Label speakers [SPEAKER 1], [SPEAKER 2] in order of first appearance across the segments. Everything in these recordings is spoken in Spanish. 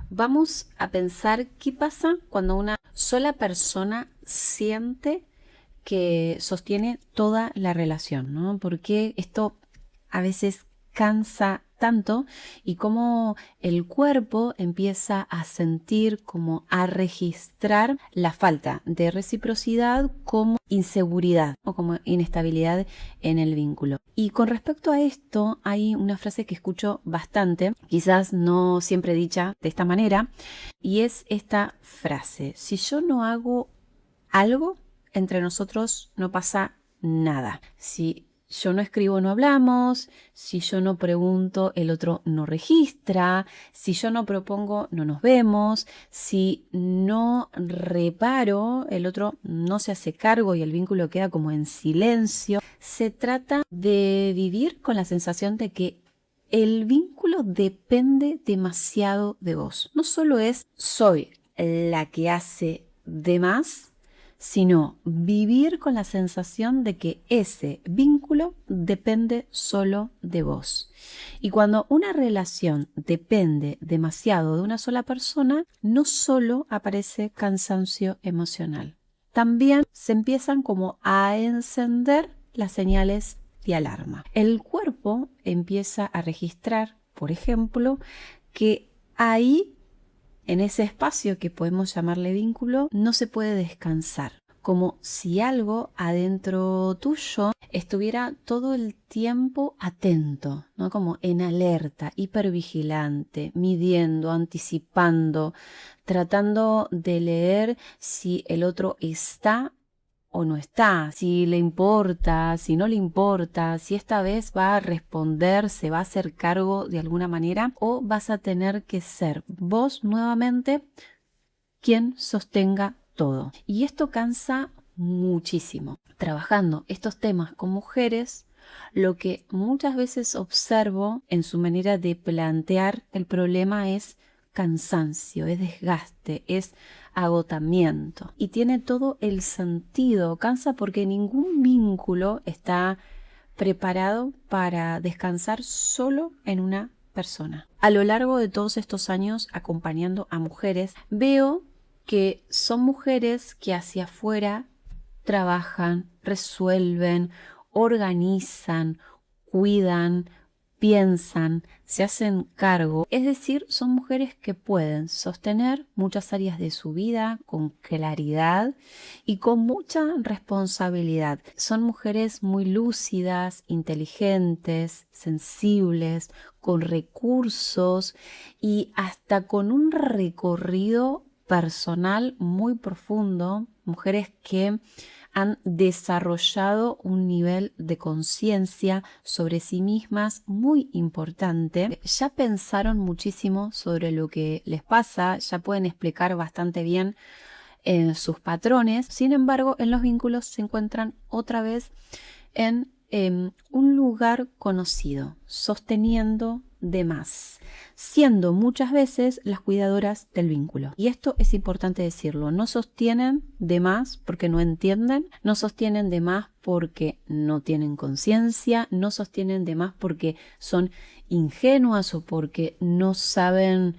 [SPEAKER 1] Vamos a pensar qué pasa cuando una sola persona siente que sostiene toda la relación, ¿no? Porque esto a veces cansa tanto y cómo el cuerpo empieza a sentir, como a registrar la falta de reciprocidad como inseguridad o como inestabilidad en el vínculo. Y con respecto a esto hay una frase que escucho bastante, quizás no siempre dicha de esta manera, y es esta frase: si yo no hago algo, entre nosotros no pasa nada. Si yo no escribo, no hablamos. Si yo no pregunto, el otro no registra. Si yo no propongo, no nos vemos. Si no reparo, el otro no se hace cargo y el vínculo queda como en silencio. Se trata de vivir con la sensación de que el vínculo depende demasiado de vos. No solo es soy la que hace de más, sino vivir con la sensación de que ese vínculo depende solo de vos. Y cuando una relación depende demasiado de una sola persona, no solo aparece cansancio emocional, también se empiezan como a encender las señales de alarma. El cuerpo empieza a registrar, por ejemplo, que ahí, en ese espacio que podemos llamarle vínculo, no se puede descansar, como si algo adentro tuyo estuviera todo el tiempo atento, ¿no? Como en alerta, hipervigilante, midiendo, anticipando, tratando de leer si el otro está o no está, si le importa, si no le importa, si esta vez va a responder, se va a hacer cargo de alguna manera, o vas a tener que ser vos nuevamente quien sostenga todo. Y esto cansa muchísimo. Trabajando estos temas con mujeres, lo que muchas veces observo en su manera de plantear el problema es cansancio, es desgaste, es agotamiento. Y tiene todo el sentido. Cansa porque ningún vínculo está preparado para descansar solo en una persona. A lo largo de todos estos años acompañando a mujeres, veo que son mujeres que hacia afuera trabajan, resuelven, organizan, cuidan, piensan, se hacen cargo. Es decir, son mujeres que pueden sostener muchas áreas de su vida con claridad y con mucha responsabilidad. Son mujeres muy lúcidas, inteligentes, sensibles, con recursos y hasta con un recorrido personal muy profundo. Mujeres que han desarrollado un nivel de conciencia sobre sí mismas muy importante. Ya pensaron muchísimo sobre lo que les pasa, ya pueden explicar bastante bien sus patrones. Sin embargo, en los vínculos se encuentran otra vez en un lugar conocido, sosteniendo de más, siendo muchas veces las cuidadoras del vínculo. Y esto es importante decirlo: no sostienen de más porque no entienden, no sostienen de más porque no tienen conciencia, no sostienen de más porque son ingenuas o porque no saben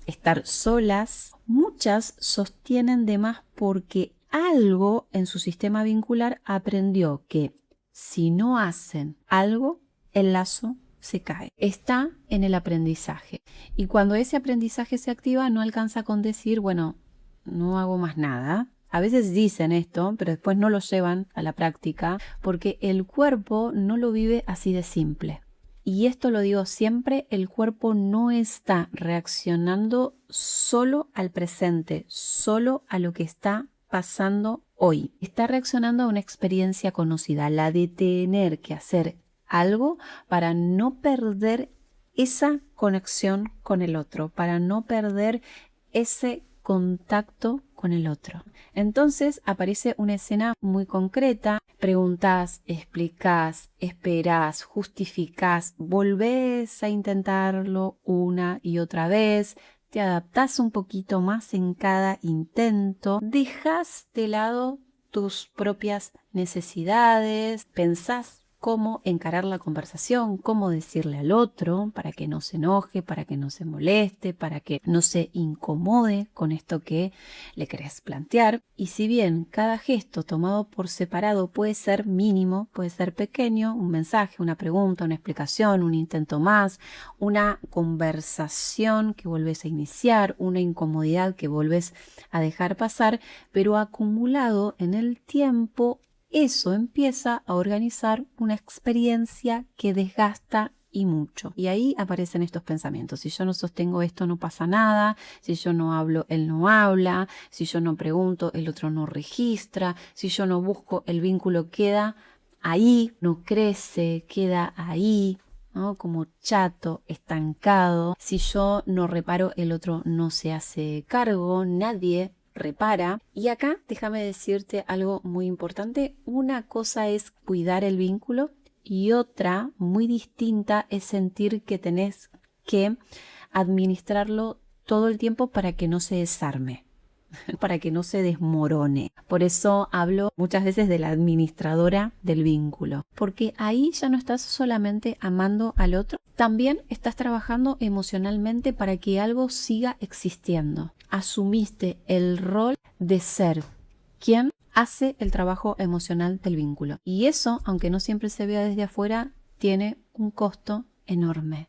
[SPEAKER 1] estar solas. Muchas sostienen de más porque algo en su sistema vincular aprendió que si no hacen algo, el lazo se cae. Está en el aprendizaje. Y cuando ese aprendizaje se activa, no alcanza con decir, bueno, no hago más nada. A veces dicen esto, pero después no lo llevan a la práctica porque el cuerpo no lo vive así de simple. Y esto lo digo siempre: el cuerpo no está reaccionando solo al presente, solo a lo que está pasando hoy. Está reaccionando a una experiencia conocida, la de tener que hacer algo para no perder esa conexión con el otro, para no perder ese contacto con el otro. Entonces aparece una escena muy concreta. Preguntás, explicás, esperás, justificás, volvés a intentarlo una y otra vez, te adaptás un poquito más en cada intento, dejás de lado tus propias necesidades, pensás cómo encarar la conversación, cómo decirle al otro para que no se enoje, para que no se moleste, para que no se incomode con esto que le querés plantear. Y si bien cada gesto tomado por separado puede ser mínimo, puede ser pequeño, un mensaje, una pregunta, una explicación, un intento más, una conversación que volvés a iniciar, una incomodidad que volvés a dejar pasar, pero acumulado en el tiempo, eso empieza a organizar una experiencia que desgasta y mucho. Y ahí aparecen estos pensamientos. Si yo no sostengo esto, no pasa nada. Si yo no hablo, él no habla. Si yo no pregunto, el otro no registra. Si yo no busco, el vínculo queda ahí, no crece, queda ahí, ¿no? Como chato, estancado. Si yo no reparo, el otro no se hace cargo, nadie repara. Y acá déjame decirte algo muy importante. Una cosa es cuidar el vínculo y otra muy distinta es sentir que tenés que administrarlo todo el tiempo para que no se desarme, para que no se desmorone. Por eso hablo muchas veces de la administradora del vínculo, porque ahí ya no estás solamente amando al otro, también estás trabajando emocionalmente para que algo siga existiendo. Asumiste el rol de ser quien hace el trabajo emocional del vínculo. Y eso, aunque no siempre se vea desde afuera, tiene un costo enorme.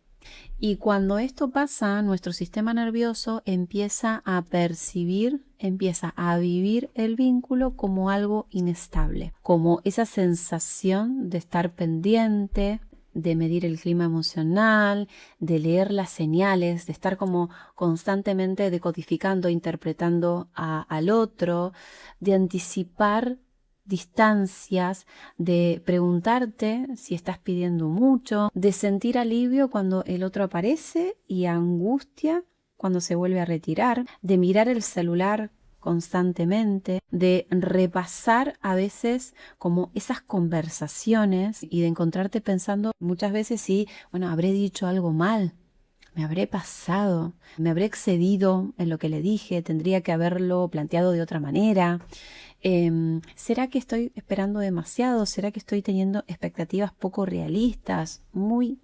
[SPEAKER 1] Y cuando esto pasa, nuestro sistema nervioso empieza a percibir, empieza a vivir el vínculo como algo inestable, como esa sensación de estar pendiente, de medir el clima emocional, de leer las señales, de estar como constantemente decodificando, interpretando al otro, de anticipar distancias, de preguntarte si estás pidiendo mucho, de sentir alivio cuando el otro aparece y angustia cuando se vuelve a retirar, de mirar el celular constantemente, de repasar a veces como esas conversaciones y de encontrarte pensando muchas veces si, bueno, habré dicho algo mal, me habré pasado, me habré excedido en lo que le dije, tendría que haberlo planteado de otra manera. ¿Será que estoy esperando demasiado? ¿Será que estoy teniendo expectativas poco realistas, muy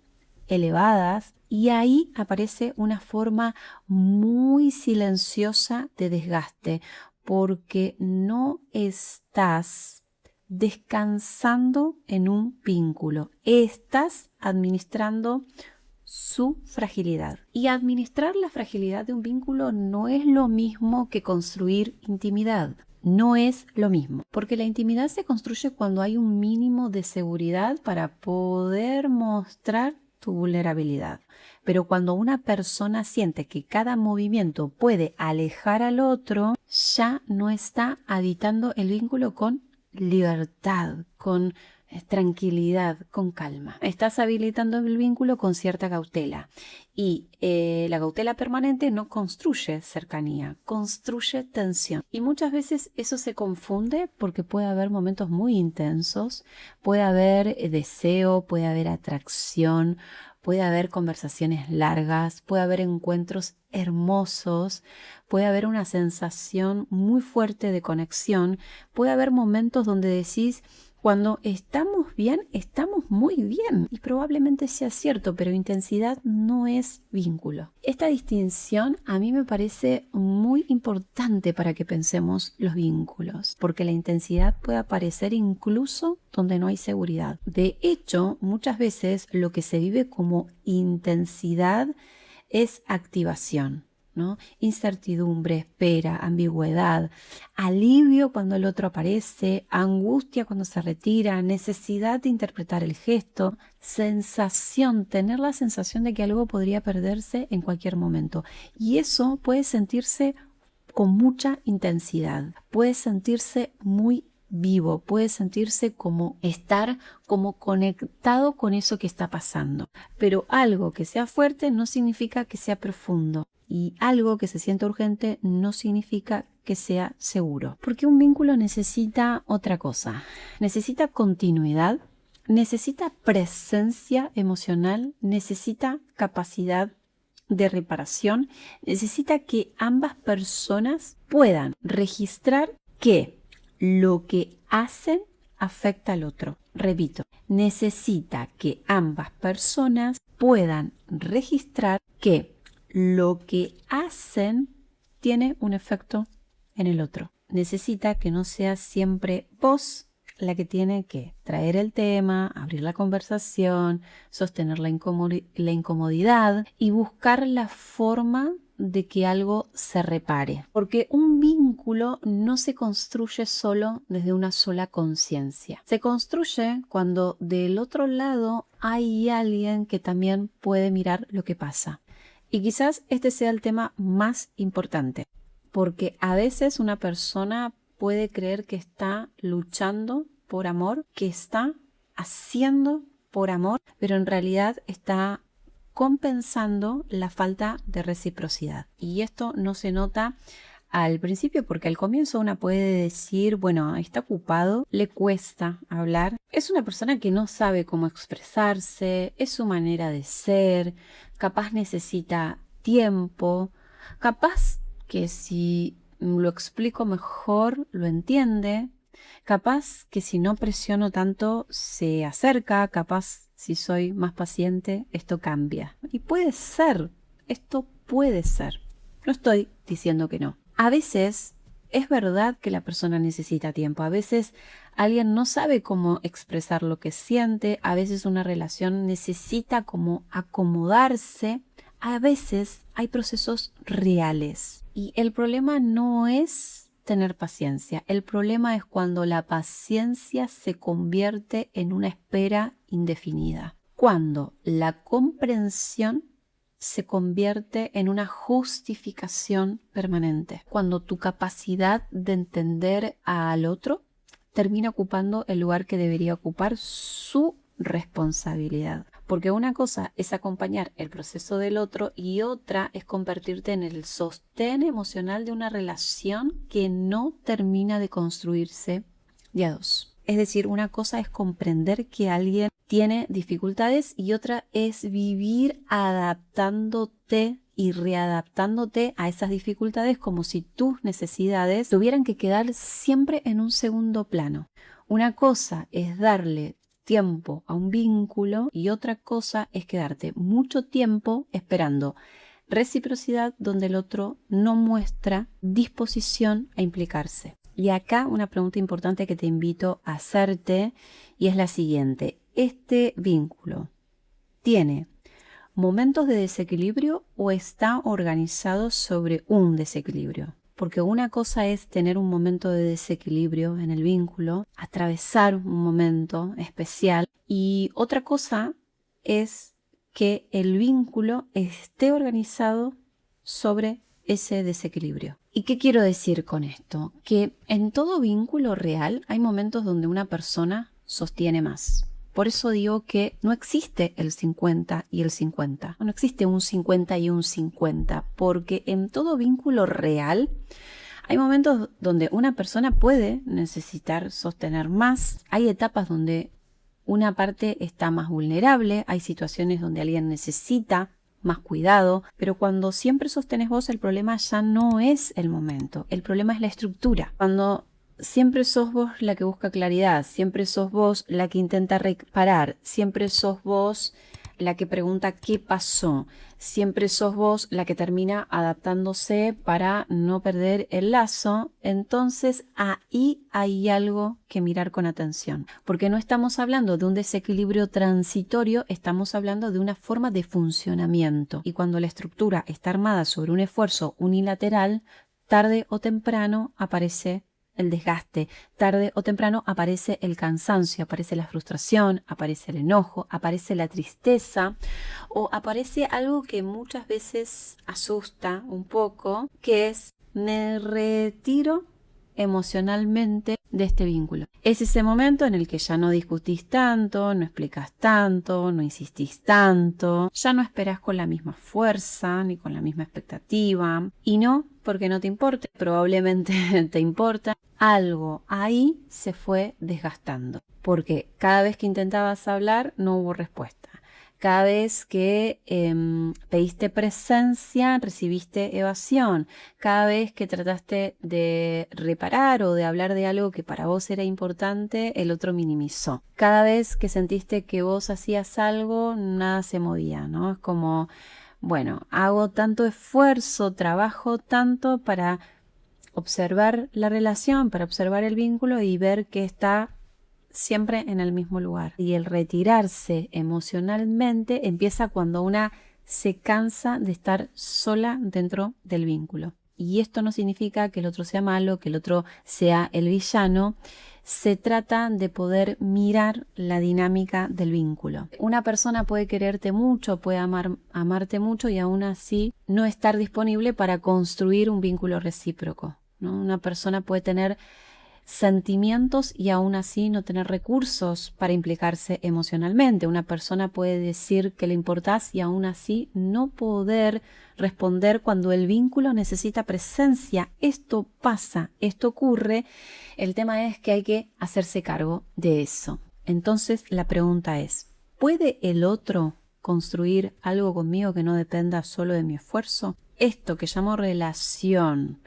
[SPEAKER 1] elevadas? Y ahí aparece una forma muy silenciosa de desgaste, porque no estás descansando en un vínculo, estás administrando su fragilidad. Y administrar la fragilidad de un vínculo no es lo mismo que construir intimidad. No es lo mismo, porque la intimidad se construye cuando hay un mínimo de seguridad para poder mostrar tu vulnerabilidad. Pero cuando una persona siente que cada movimiento puede alejar al otro, ya no está habitando el vínculo con libertad, con tranquilidad, con calma. Estás habilitando el vínculo con cierta cautela y la cautela permanente no construye cercanía, construye tensión. Y muchas veces eso se confunde porque puede haber momentos muy intensos, puede haber deseo, puede haber atracción, puede haber conversaciones largas, puede haber encuentros hermosos, puede haber una sensación muy fuerte de conexión, puede haber momentos donde decís, cuando estamos bien, estamos muy bien. Y probablemente sea cierto, pero intensidad no es vínculo. Esta distinción a mí me parece muy importante para que pensemos los vínculos, porque la intensidad puede aparecer incluso donde no hay seguridad. De hecho, muchas veces lo que se vive como intensidad es activación, ¿no? Incertidumbre, espera, ambigüedad, alivio cuando el otro aparece, angustia cuando se retira, necesidad de interpretar el gesto, sensación, tener la sensación de que algo podría perderse en cualquier momento. Y eso puede sentirse con mucha intensidad, puede sentirse muy vivo, puede sentirse como estar como conectado con eso que está pasando. Pero algo que sea fuerte no significa que sea profundo. Y algo que se sienta urgente no significa que sea seguro. Porque un vínculo necesita otra cosa. Necesita continuidad, necesita presencia emocional, necesita capacidad de reparación, necesita que ambas personas puedan registrar que lo que hacen afecta al otro. Repito, necesita que ambas personas puedan registrar que lo que hacen tiene un efecto en el otro. Necesita que no seas siempre vos la que tiene que traer el tema, abrir la conversación, sostener la incomodidad y buscar la forma de que algo se repare. Porque un vínculo no se construye solo desde una sola conciencia. Se construye cuando del otro lado hay alguien que también puede mirar lo que pasa. Y quizás este sea el tema más importante. Porque a veces una persona puede creer que está luchando por amor, que está haciendo por amor, pero en realidad está compensando la falta de reciprocidad. Y esto no se nota al principio porque al comienzo una puede decir, bueno, está ocupado, le cuesta hablar. Es una persona que no sabe cómo expresarse, es su manera de ser, capaz necesita tiempo, capaz que si lo explico mejor lo entiende, capaz que si no presiono tanto se acerca, capaz si soy más paciente esto cambia. Y puede ser, esto puede ser. No estoy diciendo que no. A veces es verdad que la persona necesita tiempo, a veces alguien no sabe cómo expresar lo que siente, a veces una relación necesita como acomodarse. A veces hay procesos reales y el problema no es tener paciencia. El problema es cuando la paciencia se convierte en una espera indefinida. Cuando la comprensión se convierte en una justificación permanente. Cuando tu capacidad de entender al otro termina ocupando el lugar que debería ocupar su responsabilidad. Porque una cosa es acompañar el proceso del otro y otra es convertirte en el sostén emocional de una relación que no termina de construirse de a dos. Es decir, una cosa es comprender que alguien tiene dificultades y otra es vivir adaptándote y readaptándote a esas dificultades como si tus necesidades tuvieran que quedar siempre en un segundo plano. Una cosa es darle tiempo a un vínculo y otra cosa es quedarte mucho tiempo esperando reciprocidad donde el otro no muestra disposición a implicarse. Y acá una pregunta importante que te invito a hacerte y es la siguiente. ¿Este vínculo tiene momentos de desequilibrio o está organizado sobre un desequilibrio? Porque una cosa es tener un momento de desequilibrio en el vínculo, atravesar un momento especial, y otra cosa es que el vínculo esté organizado sobre ese desequilibrio. ¿Y qué quiero decir con esto? Que en todo vínculo real hay momentos donde una persona sostiene más. Por eso digo que no existe el 50 y el 50. No existe un 50 y un 50, porque en todo vínculo real hay momentos donde una persona puede necesitar sostener más. Hay etapas donde una parte está más vulnerable. Hay situaciones donde alguien necesita más cuidado. Pero cuando siempre sostenés vos, el problema ya no es el momento. El problema es la estructura. Cuando siempre sos vos la que busca claridad, siempre sos vos la que intenta reparar, siempre sos vos la que pregunta qué pasó, siempre sos vos la que termina adaptándose para no perder el lazo, entonces ahí hay algo que mirar con atención, porque no estamos hablando de un desequilibrio transitorio, estamos hablando de una forma de funcionamiento, y cuando la estructura está armada sobre un esfuerzo unilateral, tarde o temprano aparece el desgaste, tarde o temprano aparece el cansancio, aparece la frustración, aparece el enojo, aparece la tristeza o aparece algo que muchas veces asusta un poco, que es me retiro emocionalmente de este vínculo. Es ese momento en el que ya no discutís tanto, no explicas tanto, no insistís tanto, ya no esperás con la misma fuerza ni con la misma expectativa, y no porque no te importe, probablemente te importa. Algo ahí se fue desgastando, porque cada vez que intentabas hablar no hubo respuesta. Cada vez que pediste presencia, recibiste evasión. Cada vez que trataste de reparar o de hablar de algo que para vos era importante, el otro minimizó. Cada vez que sentiste que vos hacías algo, nada se movía, ¿no? Es como, bueno, hago tanto esfuerzo, trabajo tanto para observar la relación, para observar el vínculo y ver que está siempre en el mismo lugar. Y el retirarse emocionalmente empieza cuando una se cansa de estar sola dentro del vínculo. Y esto no significa que el otro sea malo, que el otro sea el villano. Se trata de poder mirar la dinámica del vínculo. Una persona puede quererte mucho, puede amarte mucho y aún así no estar disponible para construir un vínculo recíproco, ¿no? Una persona puede tener sentimientos y aún así no tener recursos para implicarse emocionalmente. Una persona puede decir que le importás y aún así no poder responder cuando el vínculo necesita presencia. Esto pasa, esto ocurre. El tema es que hay que hacerse cargo de eso. Entonces la pregunta es, ¿puede el otro construir algo conmigo que no dependa solo de mi esfuerzo? Esto que llamo relación,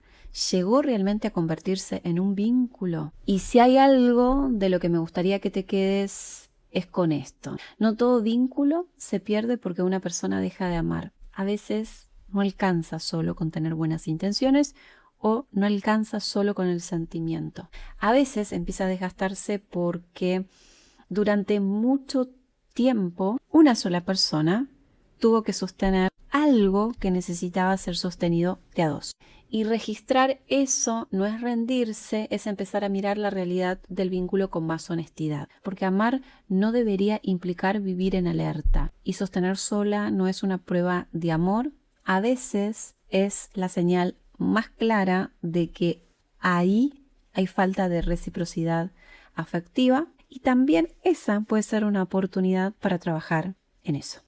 [SPEAKER 1] ¿llegó realmente a convertirse en un vínculo? Y si hay algo de lo que me gustaría que te quedes es con esto. No todo vínculo se pierde porque una persona deja de amar. A veces no alcanza solo con tener buenas intenciones o no alcanza solo con el sentimiento. A veces empieza a desgastarse porque durante mucho tiempo una sola persona tuvo que sostener algo que necesitaba ser sostenido de a dos. Y registrar eso no es rendirse, es empezar a mirar la realidad del vínculo con más honestidad. Porque amar no debería implicar vivir en alerta. Y sostener sola no es una prueba de amor. A veces es la señal más clara de que ahí hay falta de reciprocidad afectiva. Y también esa puede ser una oportunidad para trabajar en eso.